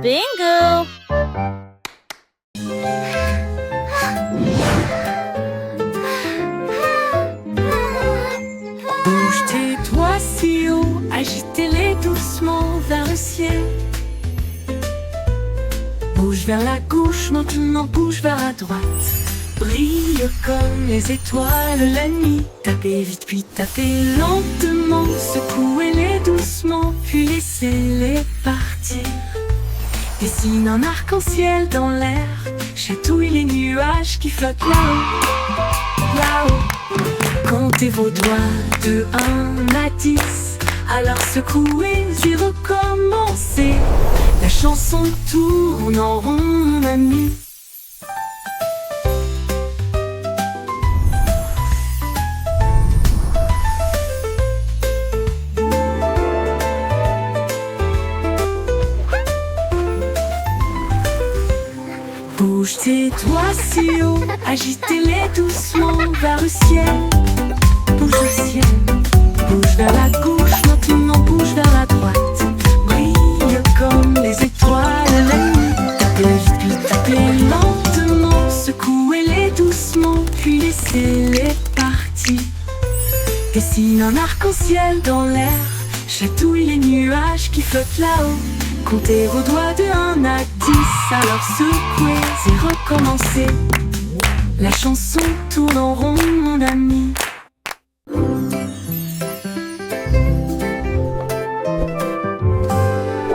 Bingo! Bouge tes doigts si haut, agitez-les doucement vers le ciel. Bouge vers la gauche, maintenant bouge vers la droite. Brille comme les étoiles la nuit. Tapez vite puis tapez lentement. Secouez-les doucement puis laissez-les partir. Dessine un arc-en-ciel dans l'air. Chatouille les nuages qui flottent là-haut, là-haut. Comptez vos doigts de 1 à 10. Alors secouez et recommencez. La chanson tourne en rond, mon ami. Bouge tes doigts si haut, agitez-les doucement vers le ciel. Bouge au ciel, bouge vers la gauche, maintenant bouge vers la droite. Brille comme les étoiles la nuit. Tapez vite puis tapez lentement. Secouez-les doucement puis laissez-les partir. Dessine un arc-en-ciel dans l'air. Chatouille les nuages qui flottent là-haut. Comptez vos doigts de 1 à 10. Alors secouez et recommencez. La chanson tourne en rond, mon ami.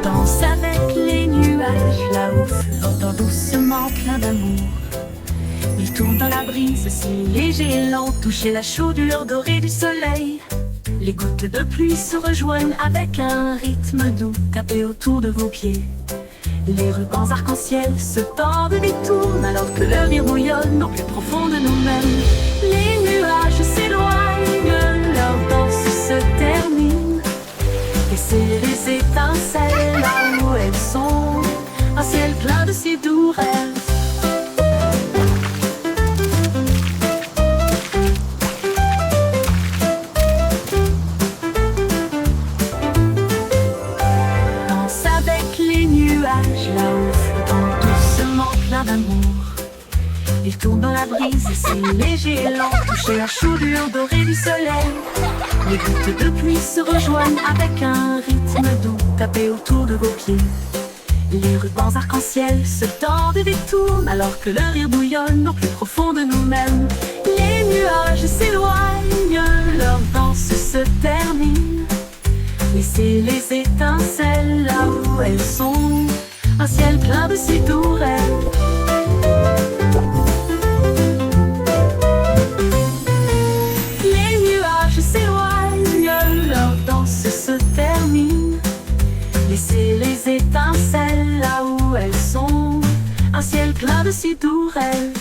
Danse avec les nuages là-haut, flottant doucement plein d'amour. Ils tournent dans la brise si léger et lent. Touchez la chaudure dorée du soleil. Les gouttes de pluie se rejoignent avec un rythme doux. Tapez autour de vos pieds. Les rubans arc-en-ciel se tordent et tournent alors que le rire bouillonne au plus profond de nous-mêmes. Les nuages s'éloignent, leur danse se termine. Laissez les étincelles là où elles sont. Un ciel plein de si doux rêves. Là-haut, flottant doucement plein d'amour. Il tourne dans la brise, c'est léger et lent. Touchez la chaudure dorée du soleil. Les gouttes de pluie se rejoignent avec un rythme doux. Tapez autour de vos pieds. Les rubans arc-en-ciel se tordent et détournent alors que le rire bouillonne au plus profond de nous-mêmes. Les nuages s'éloignent, leur danse se termine. Laissez les étincelles là où elles sont. Un ciel plein de si doux rêves. Les nuages s'éloignent, leur danse se termine. Laissez les étincelles là où elles sont. Un ciel plein de si doux rêves.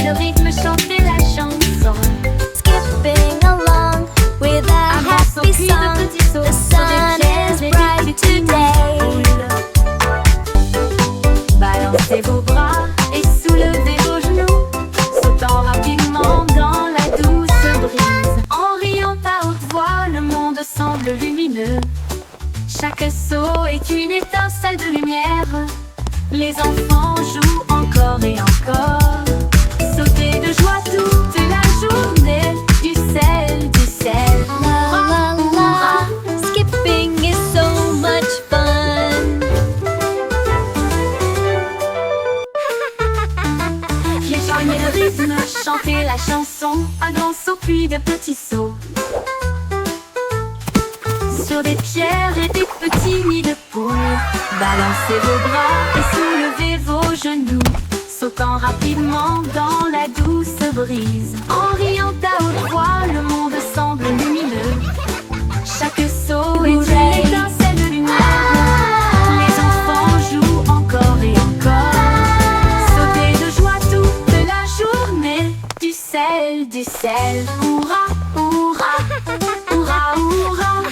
Le rythme, chanter la chanson. Skipping along with a happy song. The sun is bright today. Balancez vos bras et soulevez vos genoux, sautant rapidement dans la douce brise. En riant à haute voix, le monde semble lumineux. Chaque saut est une étincelle de lumière. Les enfants jouent encore et encore. Sautez de joie toute la journée. Du sel, du sel. La la la, skipping is so much fun. Rejoignez le rythme, chantez la chanson. Un grand saut puis de petits sauts. Sur des pierres et des petits nids de poules. Balancez vos bras et soulevez vos genoux, sautant rapidement dans la douce brise. En riant à haute voix, le monde semble lumineux. Chaque saut est une étincelle de lumière. Les enfants jouent encore et encore. Sautez de joie toute la journée. Du sel, du sel. Hurrah, hurrah, hurrah. hurrah.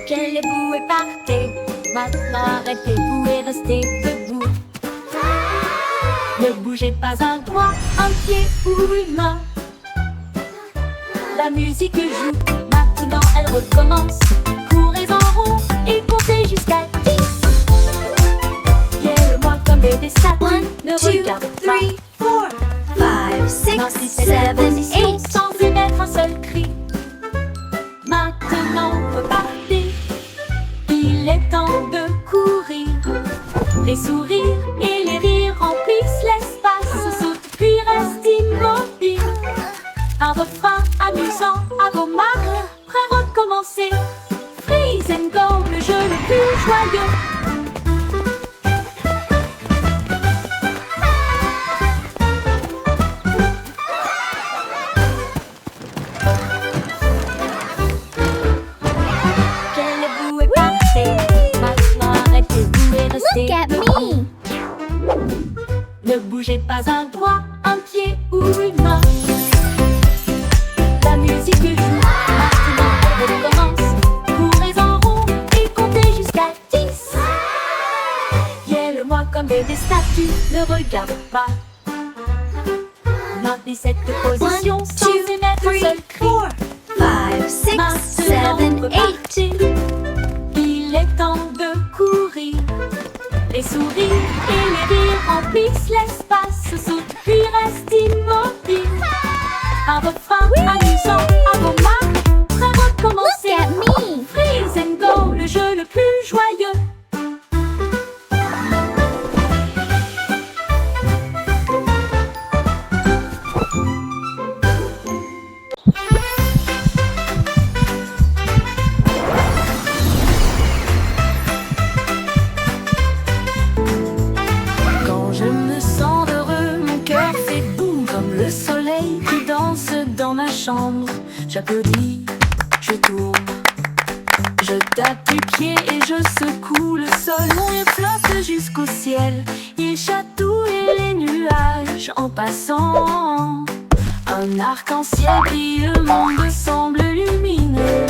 Quel est vous et partez. Maintenant arrêtez-vous et restez debout. Ne bougez pas un doigt, un pied ou une main. La musique joue, maintenant elle recommence. Courez en rond et comptez jusqu'à 10. Guère-moi comme des statues, ne 2, regarde 3, pas. 4, 5, 6, 7, 8. Sans émettre un seul cri. Maintenant repartez. Il est temps de courir. Les sourires et les rires remplissent l'espace. Saute puis reste immobile. Un refrain amusant à vos marques. Prêt à recommencer. Freeze and go, le jeu le plus joyeux. Quel est vous et partez. Maintenant arrêtez-vous et restez Look at debout. me. Ne bougez pas un doigt, un pied ou une main. La musique joue, maintenant elle recommence. Courez en rond et comptez jusqu'à 10. Guère-moi comme des statues, ne regarde pas. Maintenez cette position 1, sans 2, émettre un seul cri. 5, 6, 7, 8. Il est temps de courir. Les sourires et les rires remplissent l'espace. Saute puis reste immobile. Un refrain amusant à vos marques. Prêt à recommencer. Look at me. Freeze and go, le jeu le plus joyeux. Quand je me sens heureux, mon cœur fait boum comme le soleil qui danse dans ma chambre. J'applaudis, je tourne, je tape du pied et je secoue le sol. Mon rire flotte jusqu'au ciel, il chatouille les nuages en passant. Un arc-en-ciel brille, le monde semble lumineux.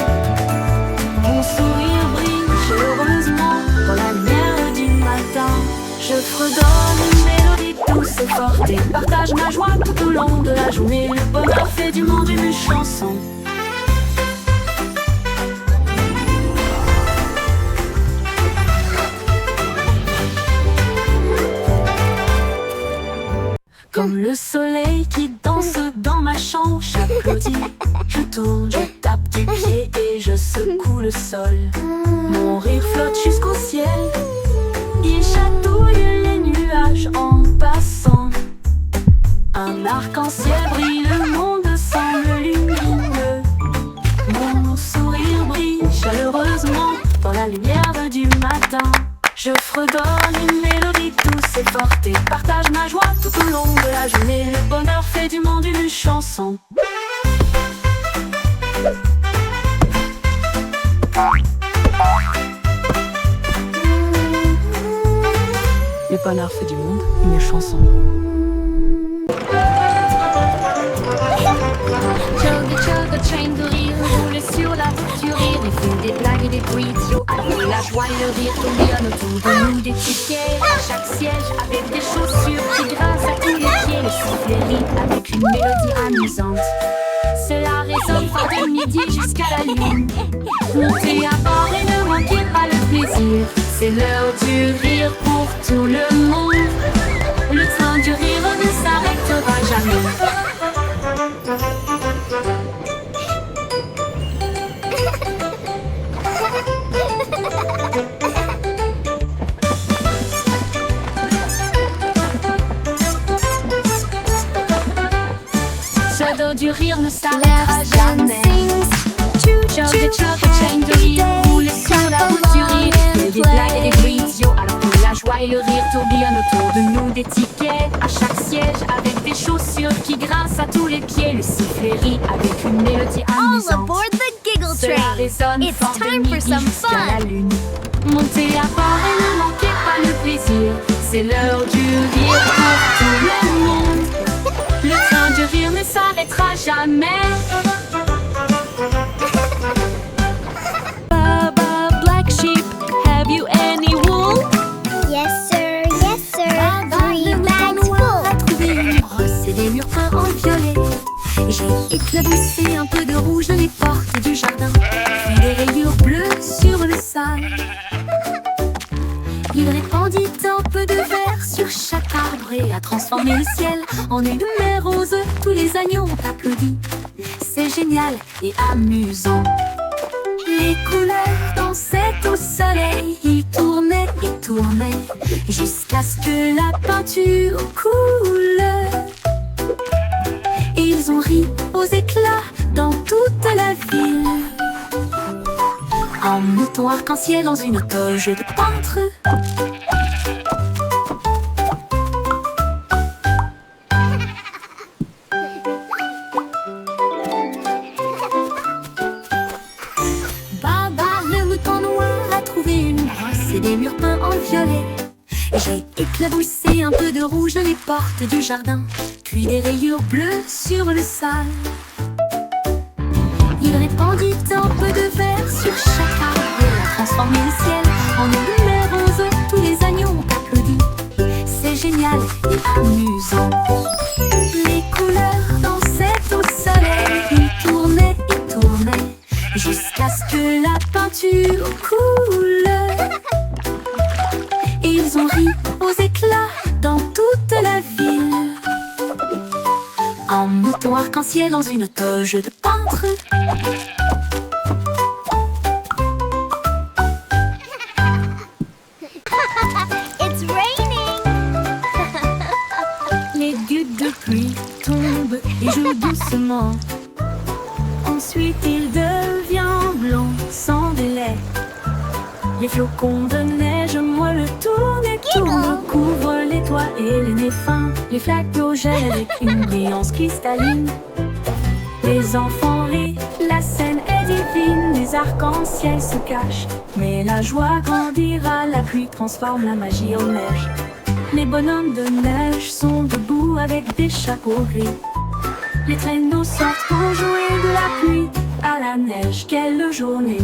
Mon sourire brille chaleureusement dans la lumière du matin. Je fredonne une mélodie douce et forte et partage ma joie tout au long de la journée. Le bonheur fait du monde une chanson. Comme le soleil qui danse dans ma chambre, j'applaudis, je tourne, je tape du pied et je secoue le sol. Mon rire flotte jusqu'au ciel, il chatouille les nuages en passant. Un arc-en-ciel brille, le monde semble lumineux. Mon sourire brille chaleureusement dans la lumière du matin. Je fredonne une mélodie douce et forte et partage ma joie tout au long de la journée. Le bonheur fait du monde une chanson. Le bonheur fait du monde une chanson. Chugga train de rire roule sur la route du rire. Il fait des blagues et des bruits idiots. Avec la joie et le rire tourbillonnent autour de nous des tickets à chaque siège avec des chaussures qui grincent à tous les pieds. Le sifflet rit avec une mélodie amusante. Cela résonne fort de midi jusqu'à la lune. Montez à bord et ne manquez pas le plaisir. C'est l'heure du rire pour tout le monde. Le train du rire ne s'arrêtera jamais. Ce dos du rire ne s'arrêtera jamais. Chug chain de rire roule sur la route du rire. Il y a des blagues et des bruits idiots alors que la joie et le rire tourbillonnent autour de nous. Des tickets à chaque siège avec des chaussures qui grincent à tous les pieds. Le sifflet rit avec une mélodie All amusante. aboard the Giggle Cela Train! résonne It's fort de time for midi some jusqu'à la fun! lune. Montez à bord et ne manquez pas le plaisir. C'est l'heure du rire pour tout le jamais. Baba Black Sheep, have you any wool? Yes, sir. Yes, sir. Baba 3 le mouton bags noir a full. trouvé une brosse et des murs peints en violet. J'ai éclaboussé un peu de rouge dans les portes du jardin, puis des rayures bleues sur le sol. Il répandit un peu de vert sur chaque arbre et a transformé le ciel en une mer rose. Tous les agneaux ont applaudi. C'est génial et amusant. Les couleurs dansaient au soleil. Ils tournaient et tournaient jusqu'à ce que la peinture coule. Ils ont ri aux éclats dans toute la ville. Un mouton arc-en-ciel dans une toge de peintre. Baba le mouton noir a trouvé une brosse et des murs peints en violet. J'ai éclaboussé un peu de rouge dans les portes du jardin, puis des rayures bleues sur le sol. Il répandit un peu de vert sur chaque arbre et a transformé le ciel en une mer rose. Tous les agneaux ont applaudi. C'est génial et amusant. Les couleurs dansaient au soleil. Ils tournaient et tournaient jusqu'à ce que la peinture coule. Ils ont ri aux éclats dans toute la ville. Un mouton arc-en-ciel dans une toge de peintre. It's raining. Les gouttes de pluie tombent et jouent doucement. Ensuite il devient blanc sans délai. Les flocons de neige moelleux tournent et tournent, couvrent les toits et les nez fins. Les flaques d'eau gèlent avec une brillance cristalline. Les enfants rient, la scène est divine. Les arcs-en-ciel se cachent, mais la joie grandira. La pluie transforme la magie en neige. Les bonhommes de neige sont debout avec des chapeaux gris. Les traîneaux sortent pour jouer de la pluie à la neige. Quelle journée!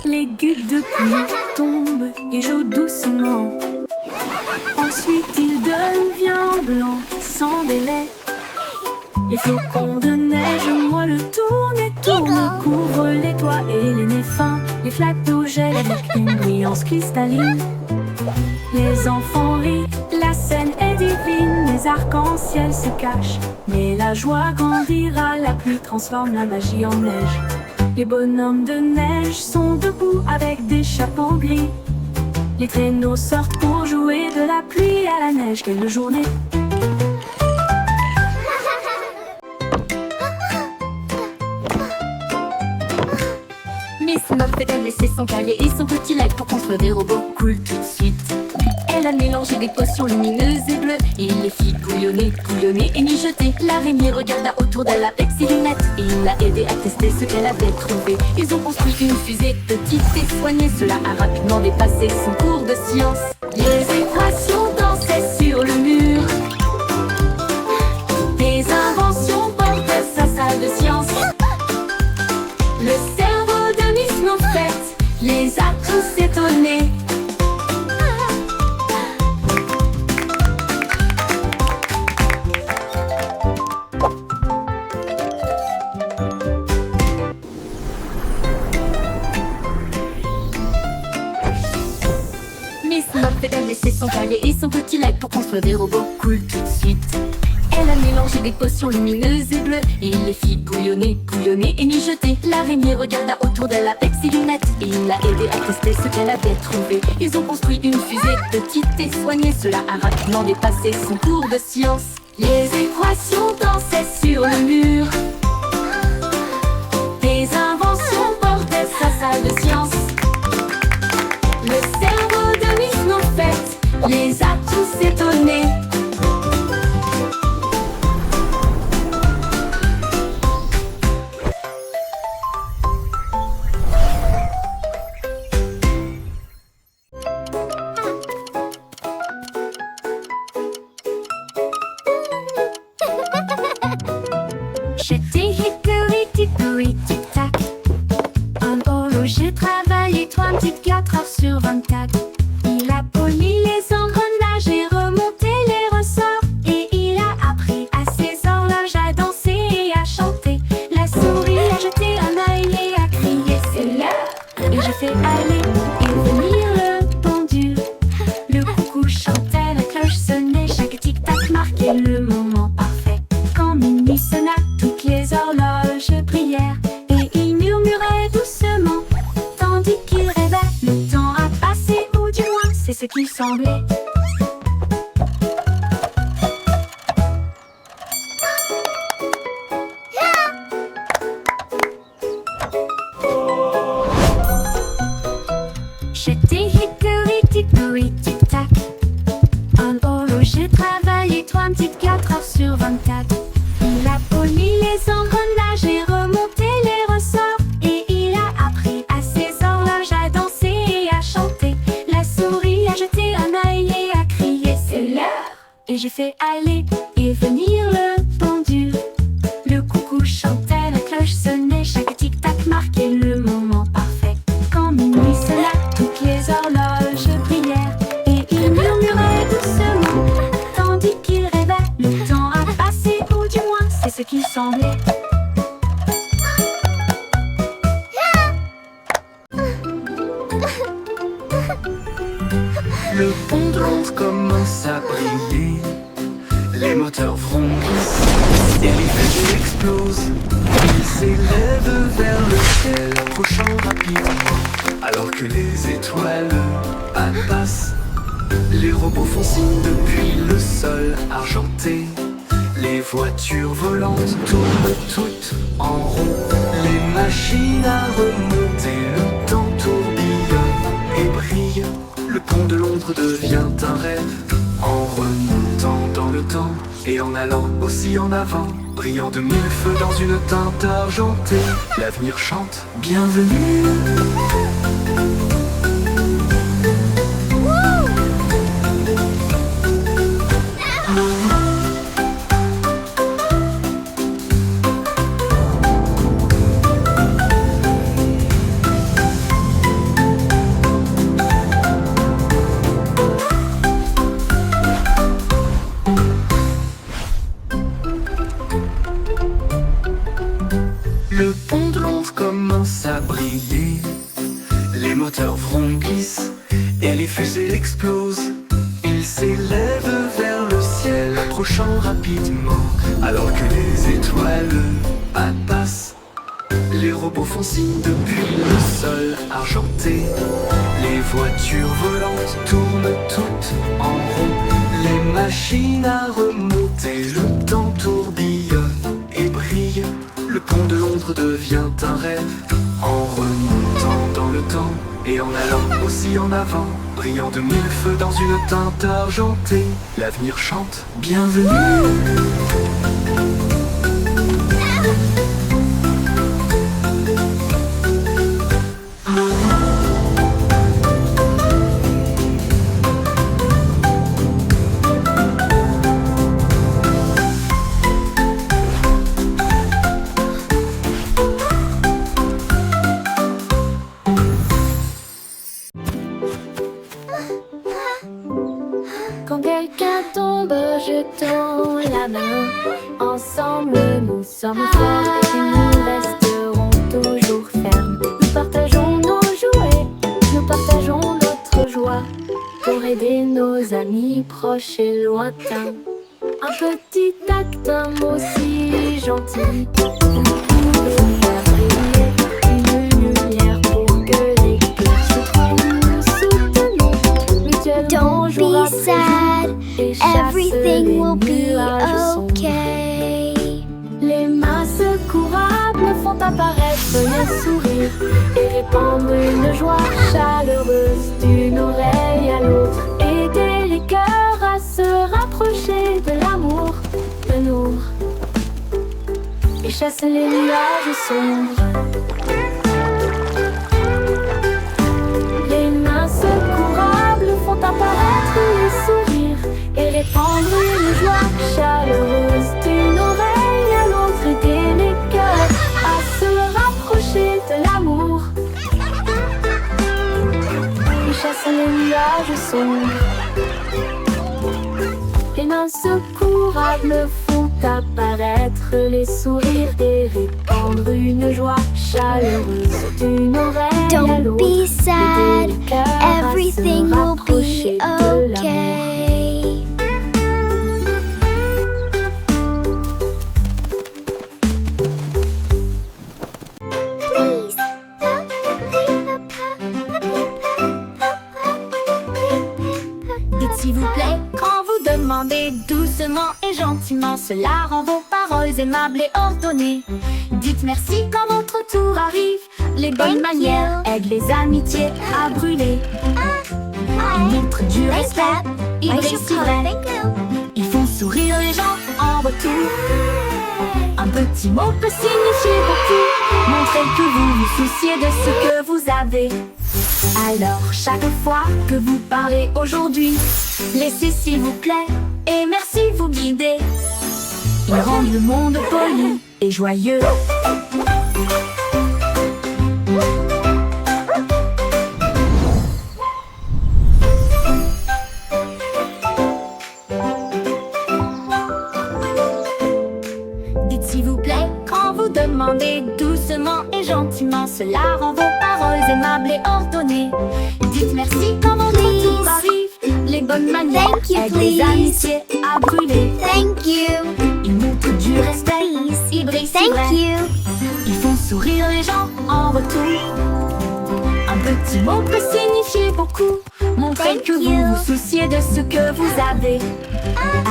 Les gouttes de pluie tombent et jouent doucement. Ensuite il devient blanc sans délai. Les flocons de neige moelleux tournent et tournent, couvrent les toits et les nez fins. Les flaques d'eau gèlent avec une brillance cristalline. Les enfants rient, la scène est divine. Les arcs-en-ciel se cachent, mais la joie grandira. La pluie transforme la magie en neige. Les bonhommes de neige sont debout avec des chapeaux gris. Les traîneaux sortent pour jouer de la pluie à la neige. Quelle journée! Miss Muffet a laissé son cahier et son petit lac pour construire des robots cool tout de suite. Elle a mélangé des potions lumineuses et bleues et les fit bouillonner, bouillonner et mijoter. L'araignée regarda autour d'elle avec ses lunettes et il l'a aidé à tester ce qu'elle avait trouvé. Ils ont construit une fusée petite et soignée. Cela a rapidement dépassé son cours de science. Les équations dansaient sur le mur. Des inventions portaient sa salle de science. Le cerveau de Miss Muffet les a tous étonnés. Miss Muffet a laissé son cahier et son petit lac pour construire des robots cool tout de suite. Elle a mélangé des potions lumineuses et bleues et il les fit bouillonner, bouillonner et mijoter. L'araignée regarda autour d'elle avec ses lunettes et il l'a aidé à tester ce qu'elle avait trouvé. Ils ont construit une fusée petite et soignée. Cela a rapidement dépassé son cours de science. Les équations dansaient sur le mur. Des inventions portaient sa salle de science. Le cerveau de Miss Muffet les a tous étonnés. c'est ce qui semblait. J'étais hickory dickory tic tac. En horloger travaillé 24 heures sur 24. Il a poli les engrenages et remonté les ressorts. Et il a appris à ses horloges à danser et à chanter. La souris a jeté un œil et a crié c'est l'heure. Et j'ai fait aller et venir le pendule. Le coucou chantait, la cloche sonnait, chaque tic-tac marquait le moment parfait. Quand minuit sonna, toutes les horloges brillèrent et il murmurait doucement, tandis qu'il rêvait. Le temps a passé, ou du moins c'est ce qui semblait. Le pont de Londres commence à briller. Les moteurs vrombissent et les fusées explosent. Ils s'élèvent vers le ciel, approchant rapidement. Alors que les étoiles passent, les robots font signe depuis le sol argenté. Les voitures volantes tournent toutes en rond. Les machines à remonter, le temps tourbillonne et brille. Le pont de Londres devient un rêve en remontant dans le temps et en allant aussi en avant, brillant de mille feux dans une teinte argentée. L'avenir chante, bienvenue. Le pont de Londres commence à briller. Les moteurs vrombissent et les fusées explosent. Ils s'élèvent vers le ciel, approchant rapidement. Alors que les étoiles passent, les robots font signe depuis le sol argenté. Les voitures volantes tournent toutes en rond. Les machines à remonter, le temps tourbillonne et brille. Le pont de Londres devient un rêve en remontant dans le temps et en allant aussi en avant, brillant de mille feux dans une teinte argentée. L'avenir chante, bienvenue. Quand quelqu'un tombe, je tends la main. Ensemble, nous sommes forts et nous resterons toujours fermes. Nous partageons nos jouets, nous partageons notre joie pour aider nos amis proches et lointains. Un petit acte, un mot si gentil. Vous pouvez faire briller une lumière pour que les cœurs se trouvent. Nous soutenons mutuellement jour Don't be après jour. sad. Et chasse Everything les will be nuages sombres. okay. Les mains secourables font apparaître les sourires et répandre une joie chaleureuse d'une oreille à l'autre. Aider les cœurs à se rapprocher de l'amour, de nous, et chasse les nuages sombres. Les mains secourables font apparaître les sourires et répandre une joie chaleureuse d'une oreille à l'autre. Aider les cœurs à se rapprocher de l'amour et chasse les nuages sombres. Les mains secourables font apparaître les sourires et répandre une joie chaleureuse d'une oreille à Don't l'autre. be sad. Aider les cœurs à se Everything will rapprocher be de l'amour. okay. Please. s'il vous plaît quand vous demandez doucement et gentiment. Cela rend vos paroles aimables et ordonnées. Dites merci quand votre tour arrive. Les bonnes manières aident les amitiés à brûler. Ils montrent du respect, ils réussiraient. Ils font sourire les gens en retour. Un petit mot peut signifier beaucoup. Montrez que vous vous souciez de ce que vous avez. Alors chaque fois que vous parlez aujourd'hui, laissez s'il vous plaît et merci vous guider. Ils rendent le monde poli et joyeux. Dites s'il vous plaît quand vous demandez doucement et gentiment. Cela rend vos paroles aimables et ordonnées. Dites merci quand votre tour arrive. Les bonnes manières aident les amitiés à brûler. Thank you. Ils montrent du respect, ils brillent si Thank vrai. you. Ils font sourire les gens en retour. Un petit mot peut signifier beaucoup. Montrez Thank que vous you. vous souciez de ce que vous avez.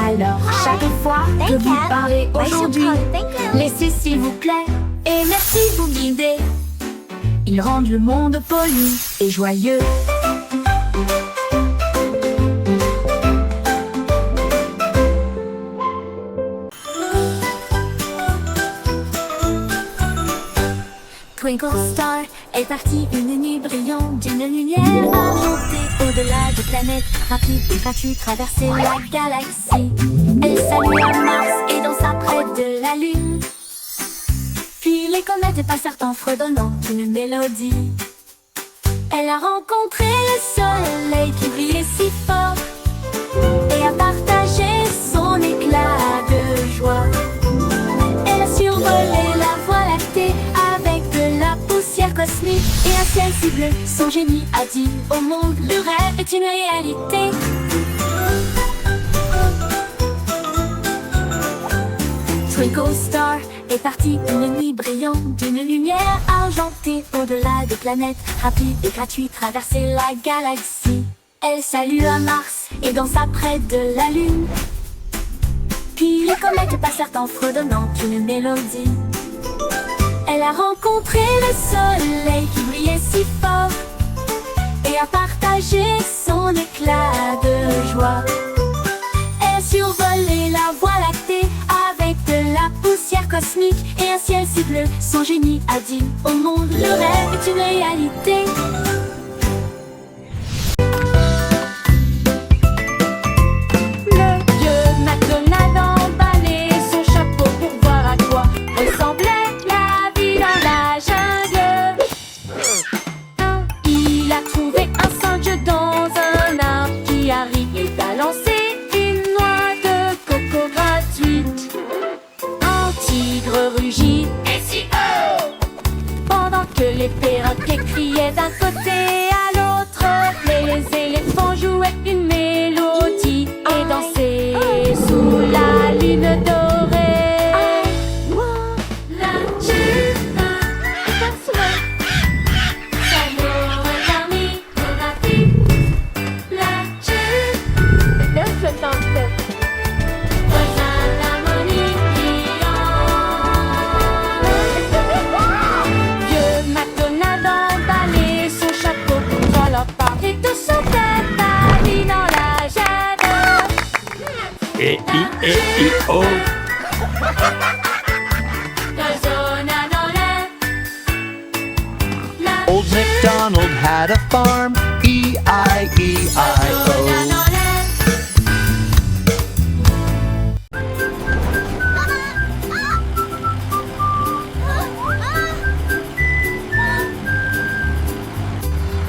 Alors chaque fois que Thank vous you. parlez aujourd'hui, Thank you. laissez s'il vous plaît et merci vous guider. Ils rendent le monde poli et joyeux. Twinkle Star est partie une nuit brillante d'une lumière argentée. Au-delà des planètes, rapide et gratuit, traverser la galaxie. Elle salue à Mars et dansa près de la Lune. Puis les comètes passèrent en fredonnant une mélodie. Elle a rencontré le soleil qui brillait si fort et a partagé son éclat de joie. Elle a survolé la voie lactée avec de la poussière cosmique et un ciel si bleu. Son génie a dit au monde, le rêve est une réalité. Twinkle Star est partie une nuit brillante d'une lumière argentée. Au-delà des planètes, rapide et gratuit, traverser la galaxie. Elle salue à Mars et dansa près de la Lune. Puis les comètes passèrent en fredonnant une mélodie. Elle a rencontré le soleil qui brillait si fort et a partagé son éclat de joie. Elle a survolé la voie lactée avec de la poussière cosmique et un ciel si bleu. Son génie a dit au monde, le rêve est une réalité. Le vieux McDonald emballait son chapeau pour voir à quoi ressemblait la vie dans la jungle. Il a trouvé un singe dans un arbre qui arrive à lancer une noix de coco gratuite. Un tigre rugit pendant que les perroquets criaient d'un côté à l'autre. Les éléphants jouaient une mélodie et dansaient sous la lune dorée. La jupe Vieux McDonald emballait son chapeau pour voir leur part et tout sautait à lui dans la jungle. E-I-E-I-O. Résonna dans l'air. La Old MacDonald had a farm. E-I-E-I-O. résonna dans l'air.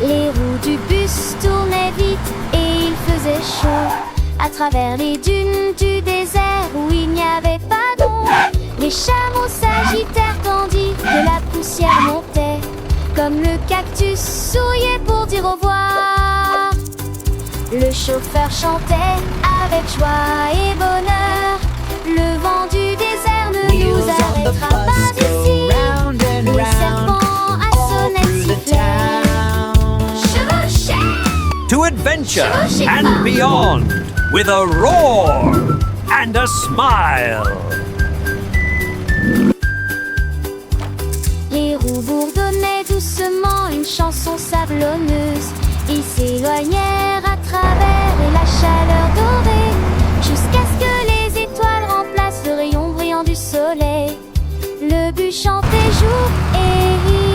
Les roues du bus tournaient vite et il faisait chaud. À travers les dunes du désert où il n'y avait pas d'ombre, les chameaux s'agitèrent tandis que la poussière montait. Comme le cactus souriait pour dire au revoir. Le chauffeur chantait avec joie et bonheur. Le vent du désert ne nous arrêtera pas ici. Les serpents à sonnette sifflaient. Chevauchés to adventure and beyond with a roar and a smile. Les roues bourdonnaient doucement une chanson sablonneuse. Ils s'éloignèrent à travers la chaleur dorée, jusqu'à ce que les étoiles remplacent le rayon brillant du soleil. Le but chantait jour et nuit.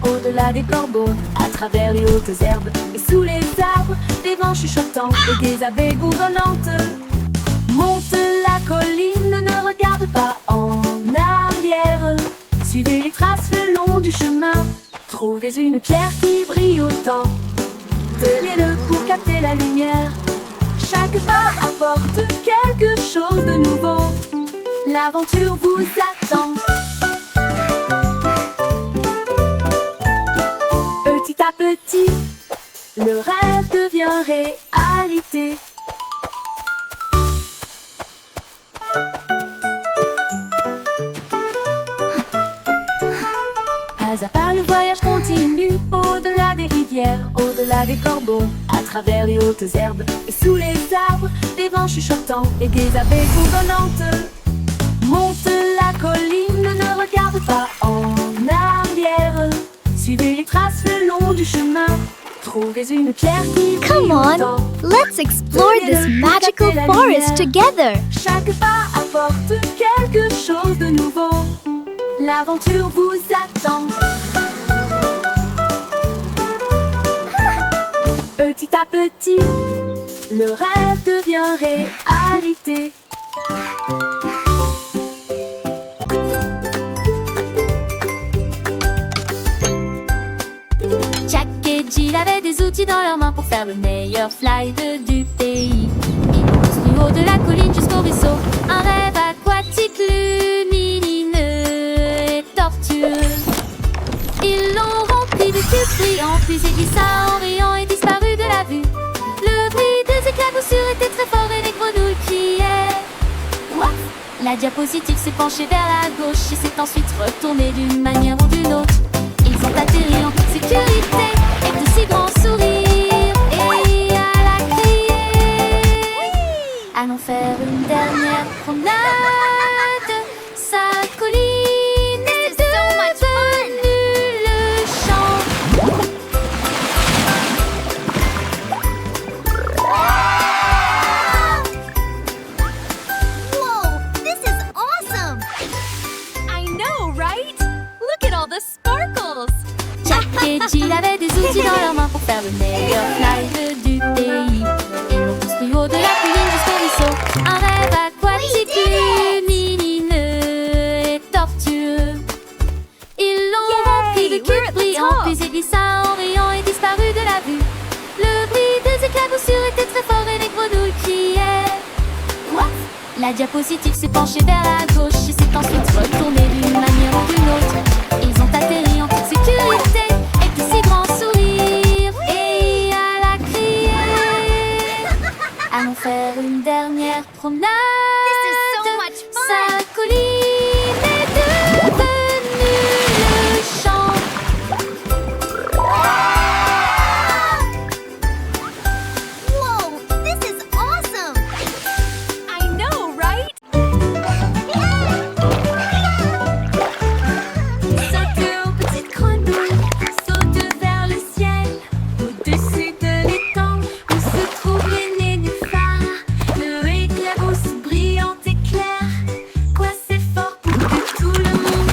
Au-delà des corbeaux, à travers les hautes herbes et sous les arbres, des vents chuchotants et des abeilles bourdonnantes. Monte la colline, ne regarde pas en arrière. Suivez les traces le long du chemin. Trouvez une pierre qui brille autant. Tenez-le pour capter la lumière. Chaque pas apporte quelque chose de nouveau. L'aventure vous attend. Petit à petit, le rêve devient réalité. Pas à pas, le voyage continue. Au-delà des rivières, au-delà des corbeaux, à travers les hautes herbes et sous les arbres, des vents chuchotants et des abeilles bourdonnantes. Monte la colline, ne regarde pas en arrière. Suivez les traces le long du chemin. Trouvez une pierre qui brille Come on, autant. let's explore this Tenez-le pour magical capter la forest lumière. together. Chaque pas apporte quelque chose de nouveau. L'aventure vous attend. Petit à petit, le rêve devient réalité. Jack et Jill avaient des outils dans leurs mains pour faire le meilleur slide du pays. Ils ont construit haut de la colline jusqu'au ruisseau un rêve aquatique lumineux et tortueux. Ils l'ont rempli de cubes brillants, puis il glissa en riant et disparut de la vue. Le bruit des éclaboussures était très fort et les grenouilles criaient. What? La diapositive s'est penchée vers la gauche et s'est ensuite retournée d'une manière ou d'une autre. Ils ont atterri en toute sécurité avec de si grands sourires et à la crier. Allons faire une dernière promenade. Sa colline est devenue le champ. Whoa, this is awesome! I know, right? Look at all the sparkles! Jack et Jill avaient des outils dans leurs mains pour faire le meilleur slide du pays. Ils l'ont construit haut de la colline jusqu'au ruisseau un rêve aquatique lumineux et tortueux. Ils l'ont rempli de cubes brillants, puis il glissa en riant et disparut de la vue. Le bruit des éclaboussures était très fort et les grenouilles criaient. What? La diapositive s'est penchée vers la gauche et s'est ensuite retournée d'une manière ou d'une autre. Ils ont atterri en toute sécurité avec de si grands sourires et à la crier. Allons faire une dernière promenade. This is so much fun! Sa colline est devenue le champ. Whoa, this is awesome! I know, right? Saute aux petites grenouilles, saute vers le ciel. Au-dessus de l'étang où se trouve les nénuphars. Le éclabousse brillante et claire. Quoi c'est fort pour que tout le monde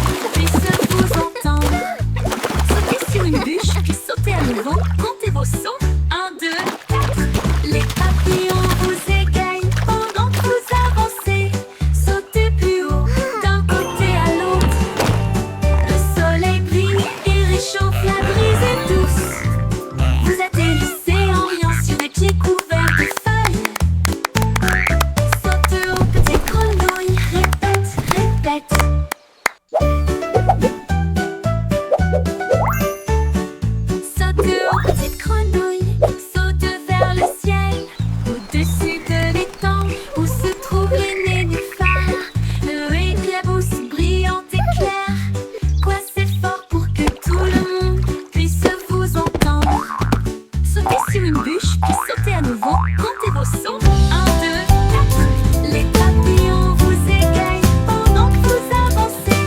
sur une bûche, puis sautez à nouveau, comptez vos sauts. 1, 2, 4. Les papillons vous égayent pendant que vous avancez.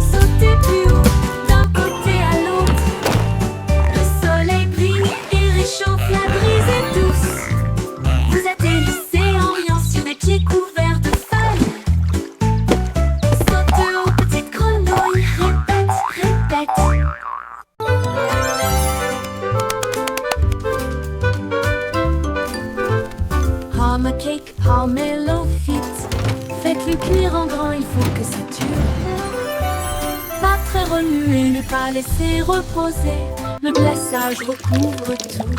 Sautez plus haut, d'un côté à l'autre. Le soleil brille et réchauffe, la brise est douce. Vous atterrissez en riant sur des pieds couverts de feuilles. Saute haut, petite grenouille, répète, répète. Hum a cake, hum hello fit. Faites-le cuire en grand, il faut que ça dure. Pas très remuer, ne pas laisser reposer. Le glaçage recouvre tout.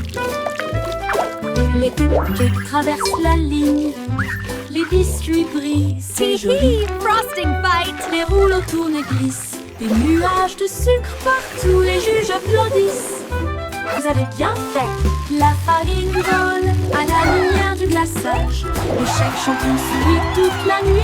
Les cupcakes traversent la ligne. Les biscuits brillent, c'est joli. Frosting fight! Les rouleaux tournent et glissent. Des nuages de sucre partout, les juges applaudissent. Vous avez bien fait. La farine vole à la lumière du glaçage. Le chef champion sourit toute la nuit.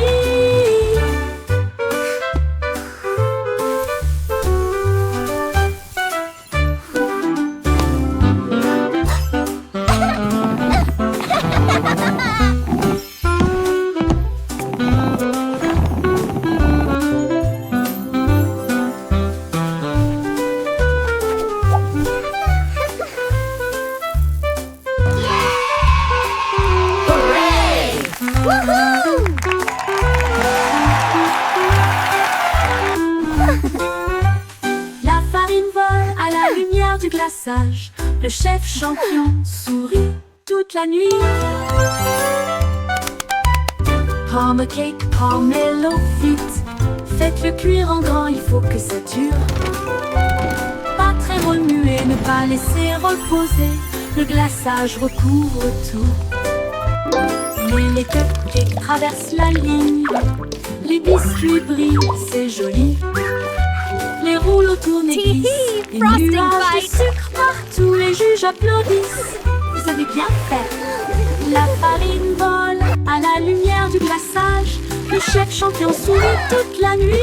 La farine vole à la lumière du glaçage. Le chef champion sourit toute la nuit. Hum a cake, hum hello fit. Faites-le cuire en grand, il faut que ça dure. Pas très remuer, ne pas laisser reposer. Le glaçage recouvre tout. Mais les cupcakes traversent la ligne. Les biscuits brillent, c'est joli. Les rouleaux tournent et glissent. Des Frosting nuages de fight. sucre partout, les juges applaudissent. Vous avez bien fait. La farine vole à la lumière du glaçage. Le chef champion sourit toute la nuit.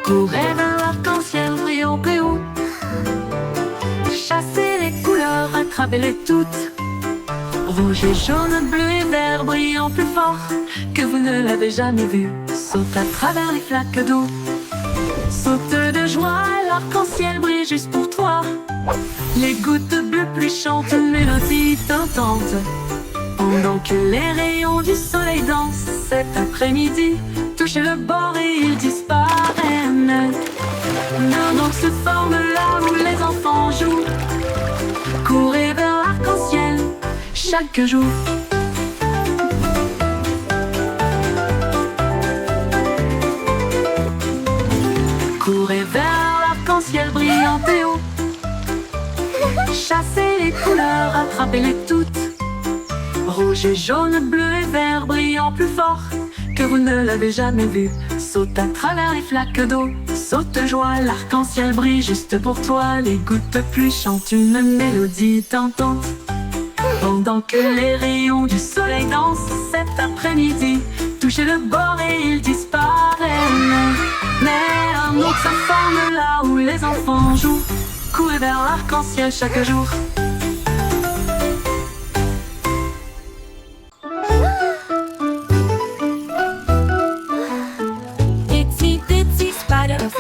Courez vers l'arc-en-ciel, brillant plus haut. Chassez les couleurs, attrapez-les toutes. Rouge et jaune, bleu et vert, brillant plus fort que vous ne l'avez jamais vu. Saute à travers les flaques d'eau. Saute de joie, l'arc-en-ciel brille juste pour toi. Les gouttes de bleu plus chantent une mélodie tentante. Pendant que les rayons du soleil dansent cet après-midi, touchez le bord et ils disparaissent. Un donc se forme là où les enfants jouent. Courez vers l'arc-en-ciel chaque jour. Courez vers l'arc-en-ciel brillant et haut. Chassez les couleurs, attrapez-les toutes. Rouge et jaune, bleu et vert, brillant plus fort que vous ne l'avez jamais vu. Saute à travers les flaques d'eau. Saute de joie, l'arc-en-ciel brille juste pour toi. Les gouttes de pluie chantent une mélodie tentante. Pendant que les rayons du soleil dansent cet après-midi, touchez le bord et ils disparaissent. Mais un autre se forme là où les enfants jouent. Courez vers l'arc-en-ciel chaque jour.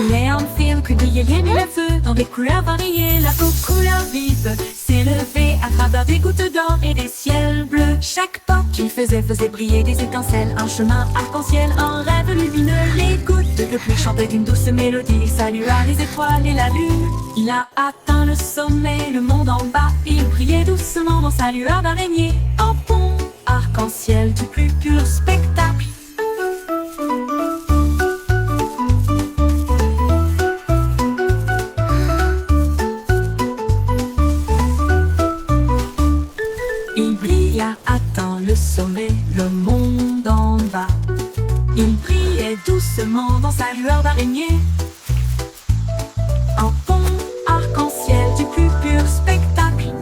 Mais en film que briller le feu dans des couleurs variées, la peau couleur vive s'élevait à travers des gouttes d'or et des ciels bleus. Chaque pas qu'il faisait briller des étincelles, un chemin arc-en-ciel, un rêve lumineux. Les gouttes de pluie chantaient d'une douce mélodie, il salua les étoiles et la lune. Il a atteint le sommet, le monde en bas, il brillait doucement dans sa lueur d'araignée. En pont arc-en-ciel du plus pur spectacle. Le sommet, le monde en bas. Il brillait doucement dans sa lueur d'araignée. Un pont arc-en-ciel du plus pur spectacle.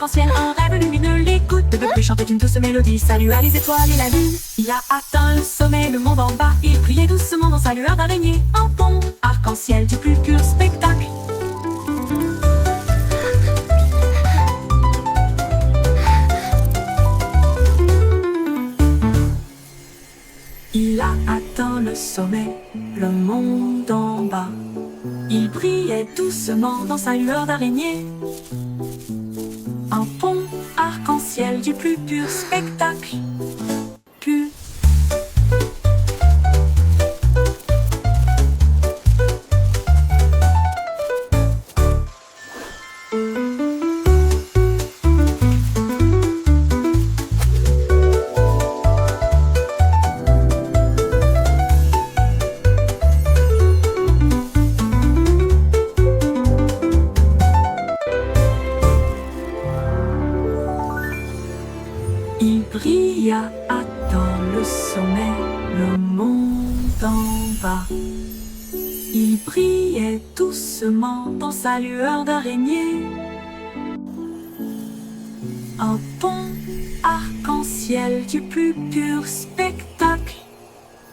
arc-en-ciel, un rêve lumineux, les gouttes de pluie chantaient une douce mélodie, salua les étoiles et la lune. Il a atteint le sommet, le monde en bas, il brillait doucement dans sa lueur d'araignée, un pont arc-en-ciel du plus pur spectacle. Il a atteint le sommet, le monde en bas. Il brillait doucement dans sa lueur d'araignée. Un pont arc-en-ciel du plus pur spectacle. Pur. Il brilla atteint le sommet, le monde en bas. Il brillait doucement dans sa lueur d'araignée. Un pont arc-en-ciel du plus pur spectacle.